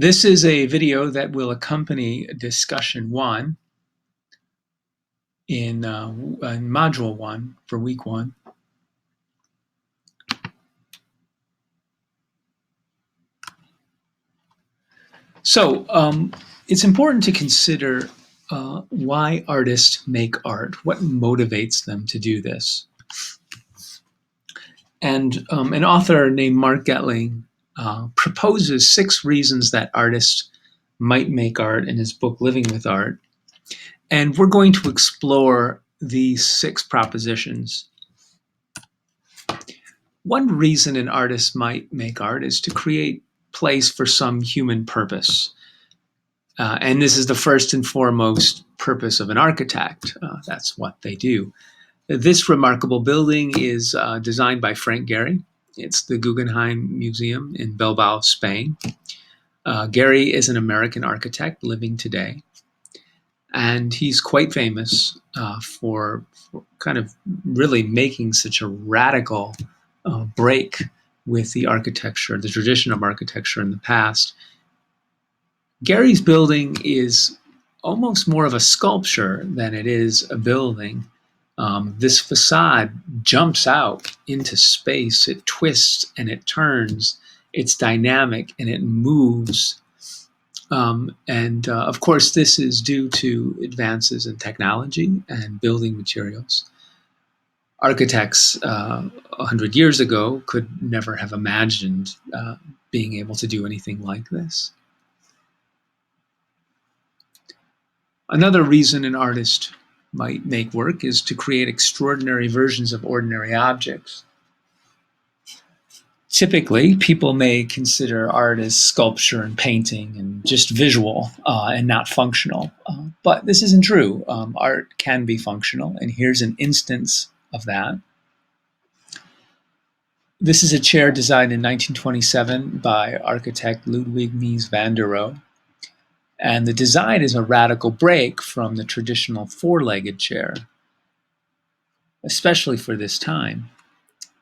This is a video that will accompany discussion 1 in module 1 for week 1. So it's important to consider why artists make art, what motivates them to do this. And an author named Mark Getling proposes 6 reasons that artists might make art in his book, Living with Art. And we're going to explore these 6 propositions. One reason an artist might make art is to create place for some human purpose. And this is the first and foremost purpose of an architect. That's what they do. This remarkable building is designed by Frank Gehry. It's the Guggenheim Museum in Bilbao, Spain. Gehry is an American architect living today. And he's quite famous for kind of really making such a radical break with the architecture, the tradition of architecture in the past. Gehry's building is almost more of a sculpture than it is a building. This facade jumps out into space. It twists and it turns. It's dynamic and it moves. Of course, this is due to advances in technology and building materials. Architects 100 years ago could never have imagined being able to do anything like this. Another reason an artist might make work is to create extraordinary versions of ordinary objects. Typically, people may consider art as sculpture and painting and just visual and not functional. But this isn't true. Art can be functional, and here's an instance of that. This is a chair designed in 1927 by architect Ludwig Mies van der Rohe. And the design is a radical break from the traditional 4-legged chair, especially for this time.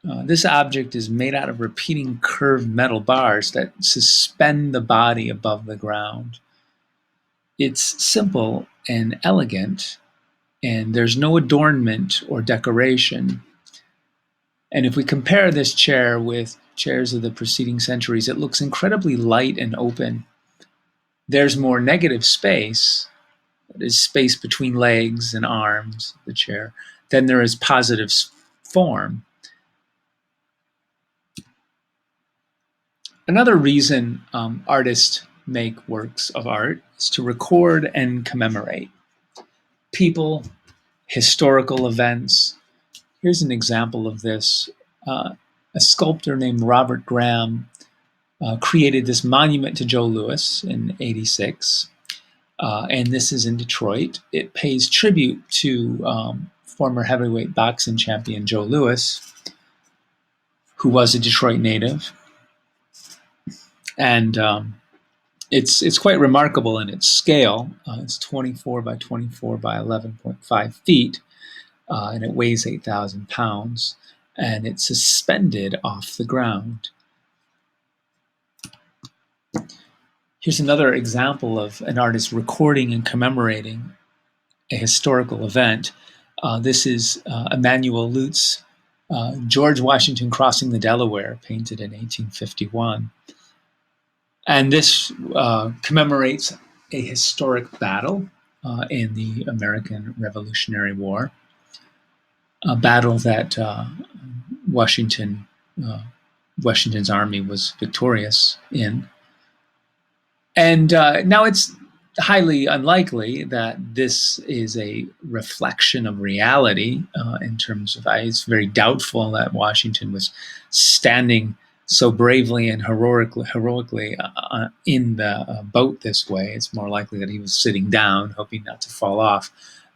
This object is made out of repeating curved metal bars that suspend the body above the ground. It's simple and elegant, and there's no adornment or decoration. And if we compare this chair with chairs of the preceding centuries, it looks incredibly light and open. There's more negative space, that is space between legs and arms of the chair, than there is positive form. Another reason artists make works of art is to record and commemorate people, historical events. Here's an example of this. A sculptor named Robert Graham created this monument to Joe Louis in '86, and this is in Detroit. It pays tribute to former heavyweight boxing champion Joe Louis, who was a Detroit native. And it's quite remarkable in its scale. It's 24 by 24 by 11.5 feet, and it weighs 8,000 pounds, and it's suspended off the ground. Here's another example of an artist recording and commemorating a historical event. This is Emanuel Lutz, George Washington Crossing the Delaware, painted in 1851. And this commemorates a historic battle in the American Revolutionary War, a battle that Washington's army was victorious in. And now it's highly unlikely that this is a reflection of reality in terms of, it's very doubtful that Washington was standing so bravely and heroically in the boat this way. It's more likely that he was sitting down, hoping not to fall off.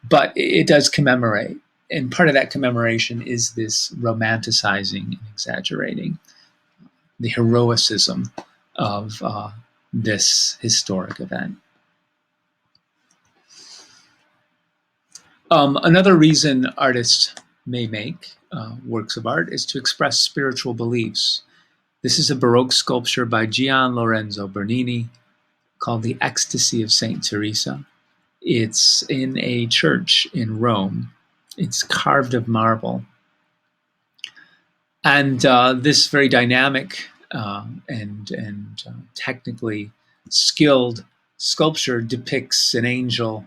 But it does commemorate. And part of that commemoration is this romanticizing and exaggerating the heroicism of this historic event. Another reason artists may make works of art is to express spiritual beliefs. This is a Baroque sculpture by Gian Lorenzo Bernini. called The Ecstasy of St. Teresa. It's in a church in Rome. It's carved of marble. And this very dynamic and technically skilled sculpture depicts an angel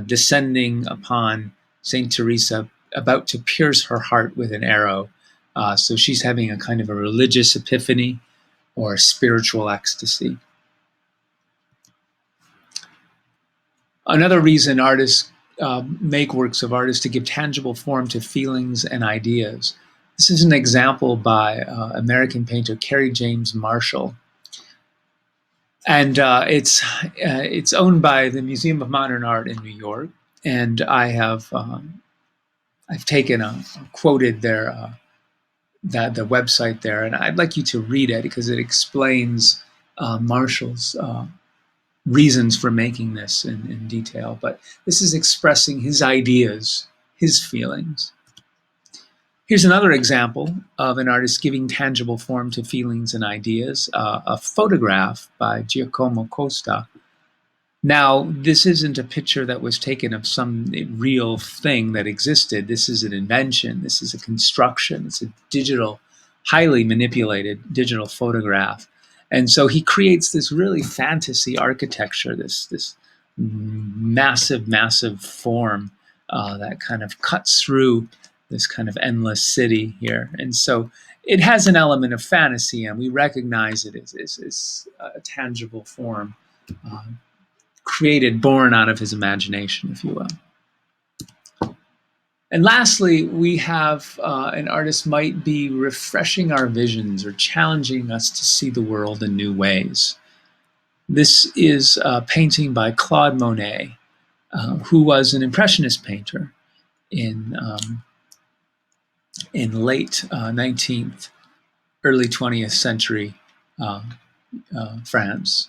descending upon Saint Teresa, about to pierce her heart with an arrow. So she's having a kind of a religious epiphany or spiritual ecstasy. Another reason artists make works of art is to give tangible form to feelings and ideas. This is an example by American painter Kerry James Marshall, and it's owned by the Museum of Modern Art in New York. And I've taken quoted their that the website there, and I'd like you to read it because it explains Marshall's reasons for making this in detail. But this is expressing his ideas, his feelings. Here's another example of an artist giving tangible form to feelings and ideas, a photograph by Giacomo Costa. Now, this isn't a picture that was taken of some real thing that existed. This is an invention. This is a construction. It's a digital, highly manipulated digital photograph. And so he creates this really fantasy architecture, this massive, massive form that kind of cuts through this kind of endless city here. And so it has an element of fantasy, and we recognize it as a tangible form, created, born out of his imagination, if you will. And lastly, we have an artist might be refreshing our visions or challenging us to see the world in new ways. This is a painting by Claude Monet, who was an Impressionist painter in late 19th, early 20th century France.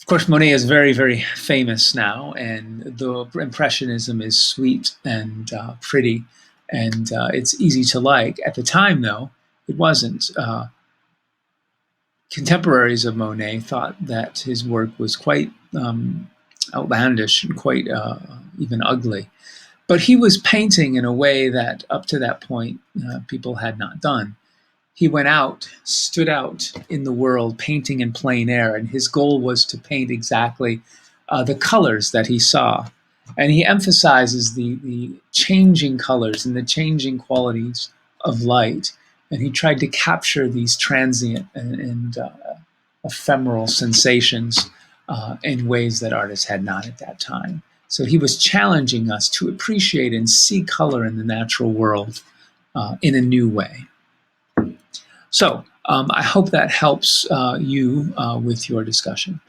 Of course, Monet is very, very famous now, and the Impressionism is sweet and pretty, and it's easy to like. At the time, though, it wasn't. Contemporaries of Monet thought that his work was quite outlandish and quite even ugly. But he was painting in a way that, up to that point, people had not done. He went out, stood out in the world, painting in plein air, and his goal was to paint exactly the colors that he saw. And he emphasizes the changing colors and the changing qualities of light. And he tried to capture these transient and ephemeral sensations in ways that artists had not at that time. So he was challenging us to appreciate and see color in the natural world in a new way. So I hope that helps you with your discussion.